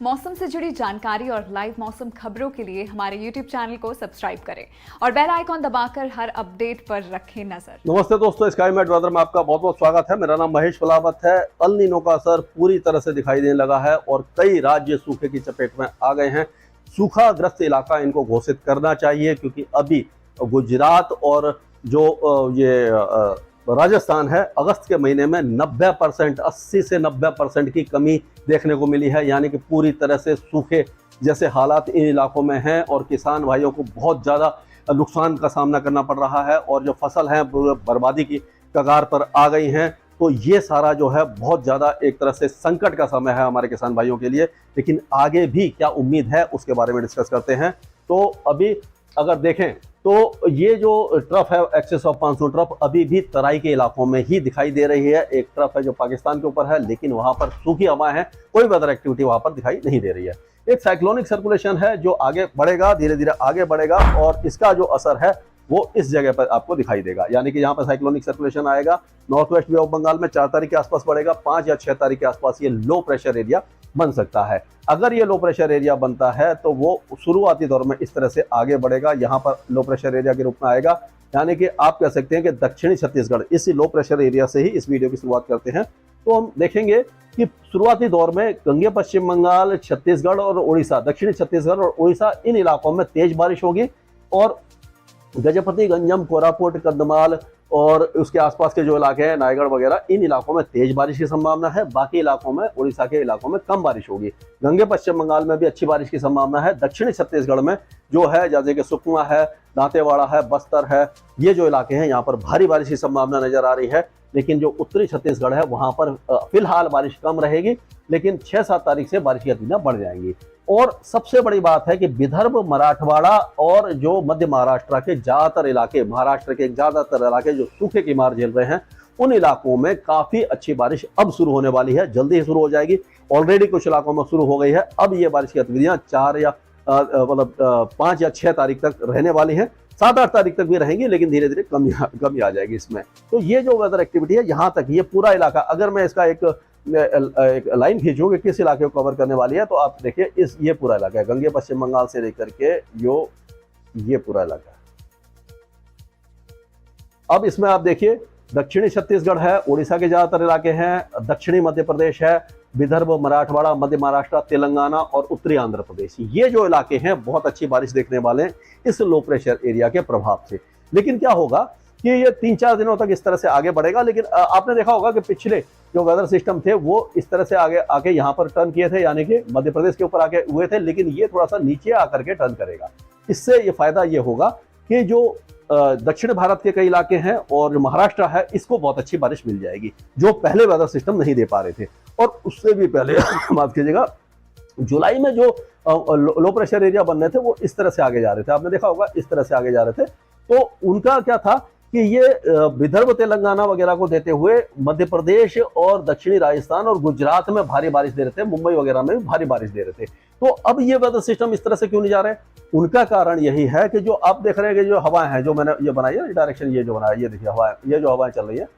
मौसम से जुड़ी जानकारी और लाइव मौसम खबरों के लिए हमारे YouTube चैनल को सब्सक्राइब करें और बेल आइकॉन दबाकर हर अपडेट पर रखें नजर। नमस्ते दोस्तों, स्काई मेट वेदर में आपका बहुत बहुत स्वागत है। मेरा नाम महेश फलावत है। अल नीनो का असर पूरी तरह से दिखाई देने लगा है और कई राज्य सूखे की चपेट में आ गए हैं। सूखाग्रस्त इलाका इनको घोषित करना चाहिए, क्योंकि अभी गुजरात और जो ये राजस्थान है, अगस्त के महीने में 90% 80 से 90% की कमी देखने को मिली है। यानी कि पूरी तरह से सूखे जैसे हालात इन इलाकों में हैं और किसान भाइयों को बहुत ज़्यादा नुकसान का सामना करना पड़ रहा है और जो फसल है बर्बादी की कगार पर आ गई हैं। तो ये सारा जो है बहुत ज़्यादा एक तरह से संकट का समय है हमारे किसान भाइयों के लिए। लेकिन आगे भी क्या उम्मीद है उसके बारे में डिस्कस करते हैं। तो अभी अगर देखें तो ये जो ट्रफ है, एक्सेस ऑफ मानसून ट्रफ, अभी भी तराई के इलाकों में ही दिखाई दे रही है। एक ट्रफ है जो पाकिस्तान के ऊपर है, लेकिन वहां पर सूखी हवा है, कोई वेदर एक्टिविटी वहां पर दिखाई नहीं दे रही है। एक साइक्लोनिक सर्कुलेशन है जो आगे बढ़ेगा, धीरे धीरे आगे बढ़ेगा और इसका जो असर है वो इस जगह पर आपको दिखाई देगा। यानी कि यहाँ पर साइक्लोनिक सर्कुलेशन आएगा, north west bay of Bengal में 4 तारीख के आसपास बढ़ेगा, 5 या 6 तारीख के आसपास ये लो प्रेशर एरिया बन सकता है। अगर ये लो प्रेशर एरिया बनता है तो वो शुरुआती दौर में इस तरह से आगे बढ़ेगा, यहाँ पर लो प्रेशर एरिया के रूप में आएगा। यानी कि आप कह सकते हैं कि दक्षिणी छत्तीसगढ़, इसी लो प्रेशर एरिया से ही इस वीडियो की शुरुआत करते हैं। तो हम देखेंगे कि शुरुआती दौर में गंगे पश्चिम बंगाल, छत्तीसगढ़ और उड़ीसा, दक्षिणी छत्तीसगढ़ और उड़ीसा, इन इलाकों में तेज बारिश होगी और गजपति, गंजम, कोरापुट, कंधमाल और उसके आसपास के जो इलाके हैं, नायगढ़ वगैरह, इन इलाकों में तेज बारिश की संभावना है। बाकी इलाकों में, उड़ीसा के इलाकों में कम बारिश होगी। गंगे पश्चिम बंगाल में भी अच्छी बारिश की संभावना है। दक्षिणी छत्तीसगढ़ में जो है, जैसे कि सुकमा है, दांतेवाड़ा है, बस्तर है, ये जो इलाके हैं यहाँ पर भारी बारिश की संभावना नजर आ रही है। लेकिन जो उत्तरी छत्तीसगढ़ है वहां पर फिलहाल बारिश कम रहेगी, लेकिन 6-7 तारीख से बारिश की गतिविधियां बढ़ जाएंगी। और सबसे बड़ी बात है कि विदर्भ, मराठवाड़ा और जो मध्य महाराष्ट्र के ज्यादातर इलाके, महाराष्ट्र के ज्यादातर इलाके जो सूखे की मार झेल रहे हैं, उन इलाकों में काफी अच्छी बारिश अब शुरू होने वाली है, जल्दी ही शुरू हो जाएगी। ऑलरेडी कुछ इलाकों में शुरू हो गई है। अब ये बारिश की गतिविधियां 4 या 5 या 6 तारीख तक रहने वाली है। 7-8 तारीख तक भी रहेंगी, लेकिन धीरे धीरे कमी आ जाएगी इसमें। तो ये जो वेदर एक्टिविटी है, यहाँ तक ये पूरा इलाका, अगर मैं इसका एक लाइन खींचूं कि किस इलाके को कवर करने वाली है, तो आप देखिए ये पूरा इलाका है, गंगे पश्चिम बंगाल से लेकर के ये पूरा इलाका है। अब इसमें आप देखिए दक्षिणी छत्तीसगढ़ है, उड़ीसा के ज्यादातर इलाके हैं, दक्षिणी मध्य प्रदेश है, विदर्भ, मराठवाड़ा, मध्य महाराष्ट्र, तेलंगाना और उत्तरी आंध्र प्रदेश, ये जो इलाके हैं बहुत अच्छी बारिश देखने वाले हैं इस लो प्रेशर एरिया के प्रभाव से। लेकिन क्या होगा कि ये 3-4 दिनों तक इस तरह से आगे बढ़ेगा। लेकिन आपने देखा होगा कि पिछले जो वेदर सिस्टम थे वो इस तरह से आके यहाँ पर टर्न किए थे, यानी कि मध्य प्रदेश के ऊपर आके हुए थे, लेकिन ये थोड़ा सा नीचे आकर के टर्न करेगा। इससे ये फायदा ये होगा कि जो दक्षिण भारत के कई इलाके हैं और जो महाराष्ट्र है, इसको बहुत अच्छी बारिश मिल जाएगी, जो पहले वेदर सिस्टम नहीं दे पा रहे थे। और उससे भी पहले माफ कीजिएगा, जुलाई में जो लो प्रेशर एरिया बन रहे थे वो इस तरह से आगे जा रहे थे, आपने देखा होगा इस तरह से आगे जा रहे थे। तो उनका क्या था कि ये विदर्भ, तेलंगाना वगैरह को देते हुए मध्य प्रदेश और दक्षिणी राजस्थान और गुजरात में भारी बारिश दे रहे थे, मुंबई वगैरह में भी भारी बारिश दे रहे थे। तो अब ये वेदर सिस्टम इस तरह से क्यों नहीं जा रहे? उनका कारण यही है कि जो आप देख रहे हैं कि जो हवाएं हैं, जो मैंने ये बनाई है डायरेक्शन, ये जो बनाया, ये देखिए हवाएं, ये जो हवाएं चल रही है,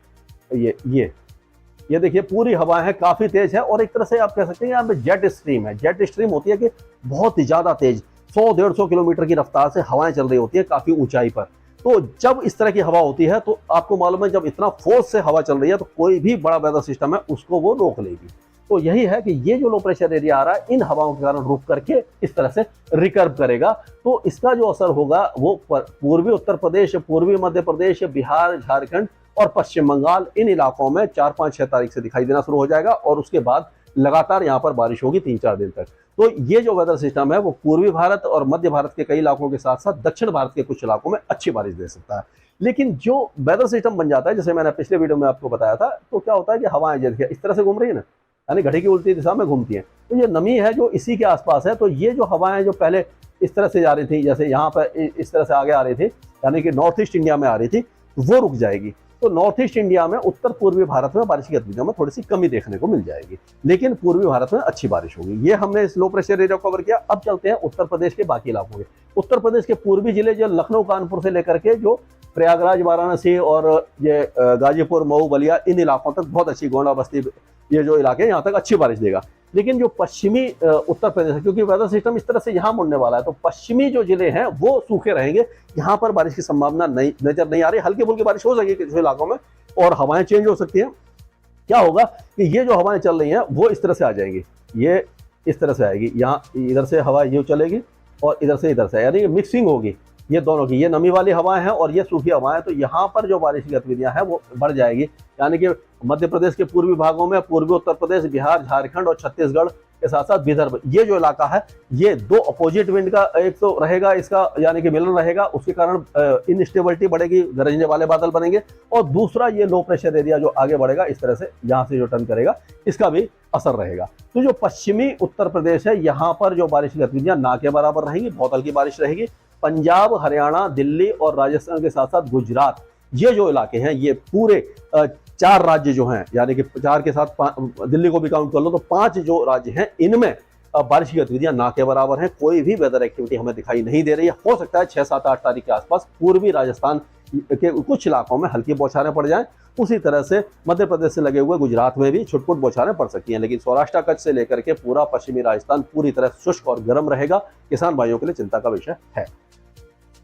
ये देखिए पूरी हवाएं हैं, काफी तेज है। और एक तरह से आप कह सकते हैं यहाँ पे जेट स्ट्रीम है। जेट स्ट्रीम होती है कि बहुत ही ज्यादा तेज 100-150 किलोमीटर की रफ्तार से हवाएं चल रही होती है काफी ऊंचाई पर। तो जब इस तरह की हवा होती है तो आपको मालूम है, जब इतना फोर्स से हवा चल रही है तो कोई भी बड़ा वेदर सिस्टम है उसको वो रोक लेगी। तो यही है कि ये जो लो प्रेशर एरिया आ रहा है, इन हवाओं के कारण रुक करके इस तरह से रिकर्व करेगा। तो इसका जो असर होगा वो पूर्वी उत्तर प्रदेश, पूर्वी मध्य प्रदेश, बिहार, झारखंड और पश्चिम बंगाल, इन इलाकों में 4-5-6 तारीख से दिखाई देना शुरू हो जाएगा और उसके बाद लगातार यहाँ पर बारिश होगी 3-4 दिन तक। तो ये जो वेदर सिस्टम है वो पूर्वी भारत और मध्य भारत के कई इलाकों के साथ साथ दक्षिण भारत के कुछ इलाकों में अच्छी बारिश दे सकता है। लेकिन जो वेदर सिस्टम बन जाता है, जैसे मैंने पिछले वीडियो में आपको बताया था, तो क्या होता है कि हवाएं जैसे इस तरह से घूम रही है ना, यानी घड़ी की उल्टी दिशा में घूमती हैं, तो ये नमी है जो इसी के आसपास है। तो ये जो हवाएं जो पहले इस तरह से जा रही थी, जैसे यहाँ पर इस तरह से आगे आ रही थी, यानी कि नॉर्थ ईस्ट इंडिया में आ रही थी, वो रुक जाएगी। तो नॉर्थ ईस्ट इंडिया में, उत्तर पूर्वी भारत में बारिश की गतिविधियों में थोड़ी सी कमी देखने को मिल जाएगी, लेकिन पूर्वी भारत में अच्छी बारिश होगी। ये हमने इस लो प्रेशर एरिया को कवर किया। अब चलते हैं उत्तर प्रदेश के बाकी इलाकों के। उत्तर प्रदेश के पूर्वी जिले, जो लखनऊ, कानपुर से लेकर के जो प्रयागराज, वाराणसी और ये गाजीपुर, मऊ, बलिया, इन इलाकों तक बहुत अच्छी, गोंडा, बस्ती, ये जो इलाके हैं यहाँ तक अच्छी बारिश देगा। लेकिन जो पश्चिमी उत्तर प्रदेश है, क्योंकि वेदर सिस्टम इस तरह से यहाँ मुड़ने वाला है, तो पश्चिमी जो जिले हैं वो सूखे रहेंगे। यहाँ पर बारिश की संभावना नजर नहीं आ रही। हल्की फुल्की बारिश हो सकेगी कुछ इलाकों में और हवाएं चेंज हो सकती हैं। क्या होगा कि ये जो हवाएं चल रही हैं वो इस तरह से आ जाएंगी, ये इस तरह से आएगी, यहाँ इधर से हवा ये चलेगी और इधर से, यानी मिक्सिंग होगी ये दोनों की। ये नमी वाली हवाएं हैं और ये सूखी हवाएं, तो यहाँ पर जो बारिश की गतिविधियां हैं वो बढ़ जाएगी। यानी कि मध्य प्रदेश के पूर्वी भागों में, पूर्वी उत्तर प्रदेश, बिहार, झारखंड और छत्तीसगढ़ के साथ साथ विदर्भ, ये जो इलाका है ये दो अपोजिट विंड का एक तो रहेगा, इसका यानी कि मिलन रहेगा, उसके कारण इनस्टेबिलिटी बढ़ेगी, गरजने वाले बादल बनेंगे। और दूसरा ये लो प्रेशर एरिया जो आगे बढ़ेगा इस तरह से, यहाँ से जो टर्न करेगा, इसका भी असर रहेगा। तो जो पश्चिमी उत्तर प्रदेश है यहाँ पर जो बारिश की गतिविधियां ना के बराबर रहेंगी, बहुत हल्की बारिश रहेगी। पंजाब, हरियाणा, दिल्ली और राजस्थान के साथ साथ गुजरात, ये जो इलाके हैं ये पूरे 4 राज्य जो हैं, यानी कि 4 के साथ दिल्ली को भी काउंट कर लो तो 5 जो राज्य हैं, इनमें बारिश की गतिविधियां ना के बराबर हैं। कोई भी वेदर एक्टिविटी हमें दिखाई नहीं दे रही है। हो सकता है 6, 7, 8 तारीख के आसपास पूर्वी राजस्थान के कुछ इलाकों में हल्की बौछारें पड़ जाएं। उसी तरह से मध्य प्रदेश से लगे हुए गुजरात में भी छुटपुट बौछारें पड़ सकती हैं। लेकिन सौराष्ट्र कच्छ से लेकर के पूरा पश्चिमी राजस्थान पूरी तरह शुष्क और गर्म रहेगा। किसान भाइयों के लिए चिंता का विषय है।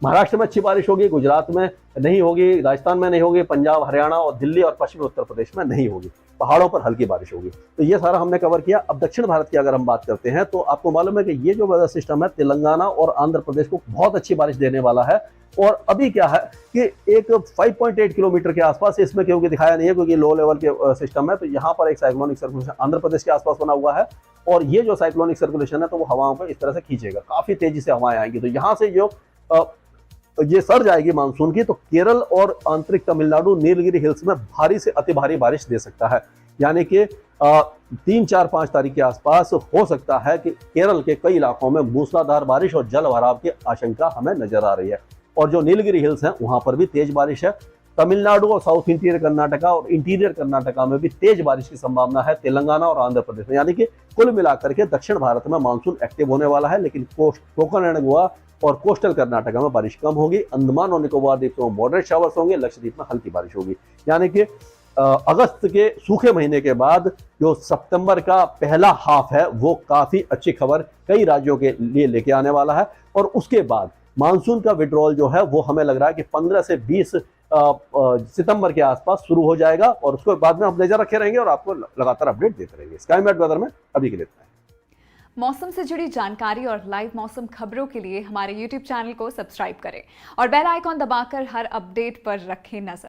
महाराष्ट्र में अच्छी बारिश होगी, गुजरात में नहीं होगी, राजस्थान में नहीं होगी, पंजाब, हरियाणा और दिल्ली और पश्चिमी उत्तर प्रदेश में नहीं होगी। पहाड़ों पर हल्की बारिश होगी। तो ये सारा हमने कवर किया। अब दक्षिण भारत की अगर हम बात करते हैं तो आपको मालूम है कि ये जो वेदर सिस्टम है तेलंगाना और आंध्र प्रदेश को बहुत अच्छी बारिश देने वाला है। और अभी क्या है कि एक 5.8 किलोमीटर के आसपास, इसमें क्योंकि दिखाया नहीं है क्योंकि लो लेवल के सिस्टम है, तो यहाँ पर एक साइक्लोनिक सर्कुलेशन आंध्र प्रदेश के आसपास बना हुआ है। और ये जो साइक्लोनिक सर्कुलेशन है तो वो हवाओं को इस तरह से खींचेगा, काफी तेजी से हवाएं आएंगी। तो यहाँ से जो ये सर्ज आएगी मानसून की, तो केरल और आंतरिक तमिलनाडु, नीलगिरी हिल्स में भारी से अति भारी बारिश दे सकता है। यानी कि 3, 4, 5 तारीख के आसपास हो सकता है कि केरल के कई इलाकों में मूसलाधार बारिश और जल भराव की आशंका हमें नजर आ रही है। और जो नीलगिरी हिल्स हैं वहां पर भी तेज बारिश है। तमिलनाडु और साउथ इंटीरियर कर्नाटका और इंटीरियर कर्नाटका में भी तेज बारिश की संभावना है, तेलंगाना और आंध्र प्रदेश में। यानी कि कुल मिलाकर के दक्षिण भारत में मानसून एक्टिव होने वाला है। लेकिन कोकण एंड गोवा और कोस्टल कर्नाटका में बारिश कम होगी। अंडमान और निकोबार द्वीपों में मॉडरेट शावर्स होंगे, लक्षद्वीप में हल्की बारिश होगी। यानी कि अगस्त के सूखे महीने के बाद जो सितंबर का पहला हाफ है वो काफी अच्छी खबर कई राज्यों के लिए लेके आने वाला है। और उसके बाद मानसून का विड्रॉल जो है वो हमें लग रहा है कि 15 से 20 सितंबर के आसपास शुरू हो जाएगा। और उसके बाद में हम नजर रखे रहेंगे और आपको लगातार अपडेट देते रहेंगे। स्काई मैट वेदर में अभी के लिए इतना है। मौसम से जुड़ी जानकारी और लाइव मौसम खबरों के लिए हमारे YouTube चैनल को सब्सक्राइब करें और बेल आइकॉन दबाकर हर अपडेट पर रखें नजर।